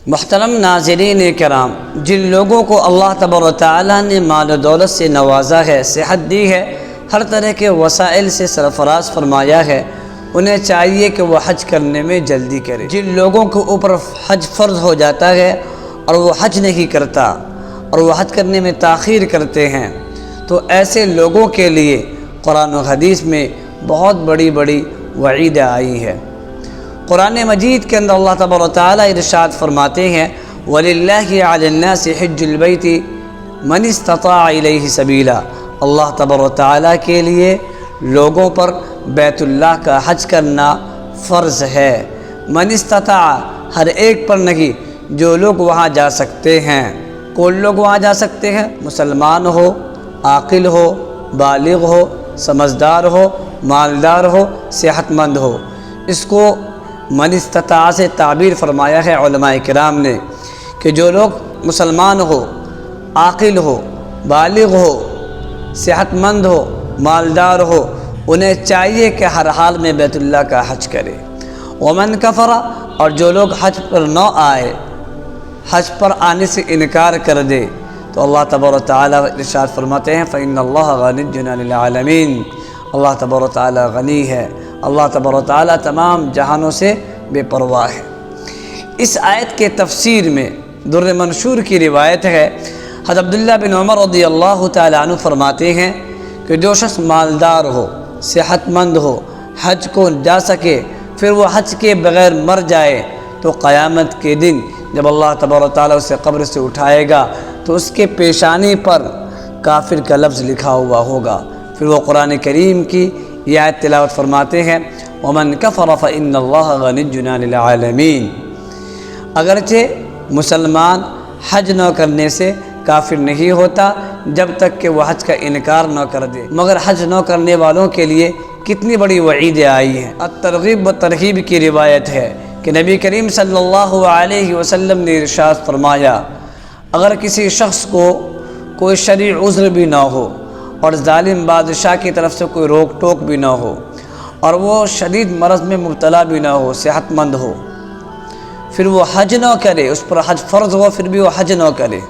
محترم ناظرین کرام، جن لوگوں کو اللہ تبارک و تعالیٰ نے مال و دولت سے نوازا ہے، صحت دی ہے، ہر طرح کے وسائل سے سرفراز فرمایا ہے، انہیں چاہیے کہ وہ حج کرنے میں جلدی کرے۔ جن لوگوں کے اوپر حج فرض ہو جاتا ہے اور وہ حج نہیں کرتا اور وہ حج کرنے میں تاخیر کرتے ہیں، تو ایسے لوگوں کے لیے قرآن و حدیث میں بہت بڑی وعید آئی ہے۔ قرآن مجید کے اندر اللہ تبارک و تعالیٰ ارشاد فرماتے ہیں وَلِلَّهِ عَلَى النَّاسِ حِجُّ الْبَيْتِ مَنِ اسْتَطَاعَ إِلَيْهِ سَبِيلًا، اللہ تبارک و تعالیٰ کے لیے لوگوں پر بیت اللہ کا حج کرنا فرض ہے۔ من استطاع، ہر ایک پر نہیں، جو لوگ وہاں جا سکتے ہیں۔ کون لوگ وہاں جا سکتے ہیں؟ مسلمان ہو، عاقل ہو، بالغ ہو، سمجھدار ہو، مالدار ہو، صحت مند ہو۔ اس کو من استطاع سے تعبیر فرمایا ہے علماء کرام نے کہ جو لوگ مسلمان ہو، عاقل ہو، بالغ ہو، صحت مند ہو، مالدار ہو، انہیں چاہیے کہ ہر حال میں بیت اللہ کا حج کرے۔ ومن کفر، اور جو لوگ حج پر نہ آئے، حج پر آنے سے انکار کر دے، تو اللہ تبارک و تعالیٰ ارشاد فرماتے ہیں فإن اللہ غنی عن العالمین، اللہ تبارک و تعالیٰ غنی ہے، اللہ تبارک و تعالیٰ تمام جہانوں سے بے پرواہ ہے۔ اس آیت کے تفسیر میں در منشور کی روایت ہے، حضرت عبداللہ بن عمر رضی اللہ تعالیٰ عنہ فرماتے ہیں کہ جو شخص مالدار ہو، صحت مند ہو، حج کو جا سکے، پھر وہ حج کے بغیر مر جائے، تو قیامت کے دن جب اللہ تبارک و تعالیٰ اسے قبر سے اٹھائے گا تو اس کے پیشانی پر کافر کا لفظ لکھا ہوا ہوگا۔ پھر وہ قرآن کریم کی یہ آیت تلاوت فرماتے ہیں وَمَنْ كَفَرَ فَإِنَّ اللَّهَ غَنِيٌّ عَنِ الْعَالَمِينَ۔ اگرچہ مسلمان حج نہ کرنے سے کافر نہیں ہوتا جب تک کہ وہ حج کا انکار نہ کر دے، مگر حج نہ کرنے والوں کے لیے کتنی بڑی وعیدیں آئی ہیں۔ الترغیب و ترغیب کی روایت ہے کہ نبی کریم صلی اللہ علیہ وسلم نے ارشاد فرمایا اگر کسی شخص کو کوئی شرعی عذر بھی نہ ہو اور ظالم بادشاہ کی طرف سے کوئی روک ٹوک بھی نہ ہو اور وہ شدید مرض میں مبتلا بھی نہ ہو، صحت مند ہو، پھر وہ حج نہ کرے، اس پر حج فرض ہو پھر بھی وہ حج نہ کرے،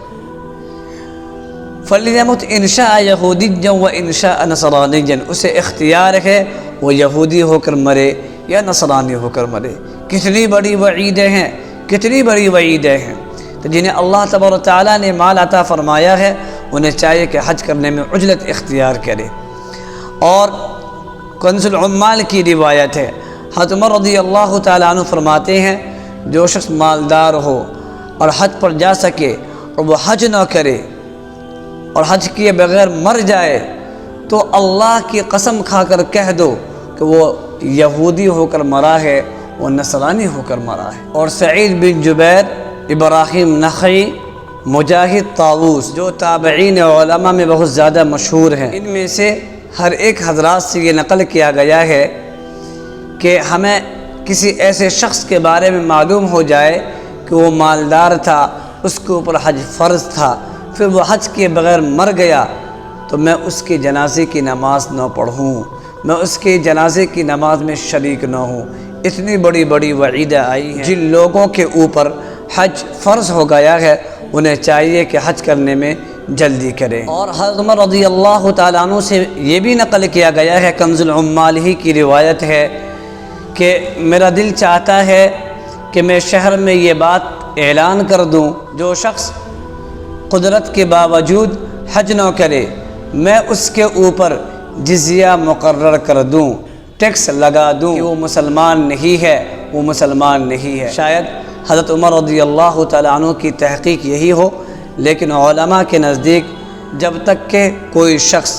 فَلْيَمُتْ إِنْ شَاءَ يَهُودِيًّا وَإِنْ شَاءَ نَصْرَانِيًّا، اسے اختیار ہے وہ یہودی ہو کر مرے یا نصرانی ہو کر مرے۔ کتنی بڑی وعیدیں ہیں، کتنی بڑی وعیدیں ہیں۔ تو جنہیں اللہ تبارک و تعالیٰ نے مال عطا فرمایا ہے انہیں چاہیے کہ حج کرنے میں عجلت اختیار کرے۔ اور کنز العمال کی روایت ہے، حضرت عمر رضی اللہ تعالیٰ عنہ فرماتے ہیں جو شخص مالدار ہو اور حج پر جا سکے اور وہ حج نہ کرے اور حج کیے بغیر مر جائے تو اللہ کی قسم کھا کر کہہ دو کہ وہ یہودی ہو کر مرا ہے، وہ نصرانی ہو کر مرا ہے۔ اور سعید بن جبیر، ابراہیم نخعی، مجاہد، طاووس، جو تابعین علماء میں بہت زیادہ مشہور ہیں، ان میں سے ہر ایک حضرات سے یہ نقل کیا گیا ہے کہ ہمیں کسی ایسے شخص کے بارے میں معلوم ہو جائے کہ وہ مالدار تھا، اس کے اوپر حج فرض تھا، پھر وہ حج کے بغیر مر گیا، تو میں اس کے جنازے کی نماز نہ پڑھوں، میں اس کے جنازے کی نماز میں شریک نہ ہوں۔ اتنی بڑی وعیدیں آئی ہیں۔ جن لوگوں کے اوپر حج فرض ہو گیا ہے انہیں چاہیے کہ حج کرنے میں جلدی کریں۔ اور حضرت عمر رضی اللہ تعالیٰ عنہ سے یہ بھی نقل کیا گیا ہے، کنز العمال ہی کی روایت ہے کہ میرا دل چاہتا ہے کہ میں شہر میں یہ بات اعلان کر دوں جو شخص قدرت کے باوجود حج نہ کرے میں اس کے اوپر جزیہ مقرر کر دوں، ٹیکس لگا دوں کہ وہ مسلمان نہیں ہے، وہ مسلمان نہیں ہے۔ شاید حضرت عمر رضی اللہ تعالیٰ عنہ کی تحقیق یہی ہو، لیکن علماء کے نزدیک جب تک کہ کوئی شخص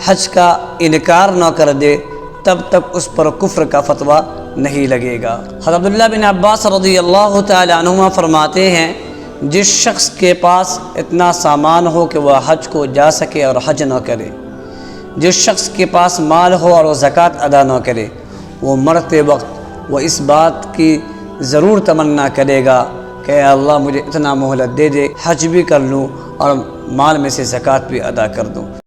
حج کا انکار نہ کر دے تب تک اس پر کفر کا فتویٰ نہیں لگے گا۔ حضرت عبداللہ بن عباس رضی اللہ تعالیٰ عنہما فرماتے ہیں جس شخص کے پاس اتنا سامان ہو کہ وہ حج کو جا سکے اور حج نہ کرے، جس شخص کے پاس مال ہو اور وہ زکوٰۃ ادا نہ کرے، وہ مرتے وقت وہ اس بات کی ضرور تمنا کرے گا کہ اے اللہ مجھے اتنا مہلت دے دے، حج بھی کر لوں اور مال میں سے زکوٰۃ بھی ادا کر دوں۔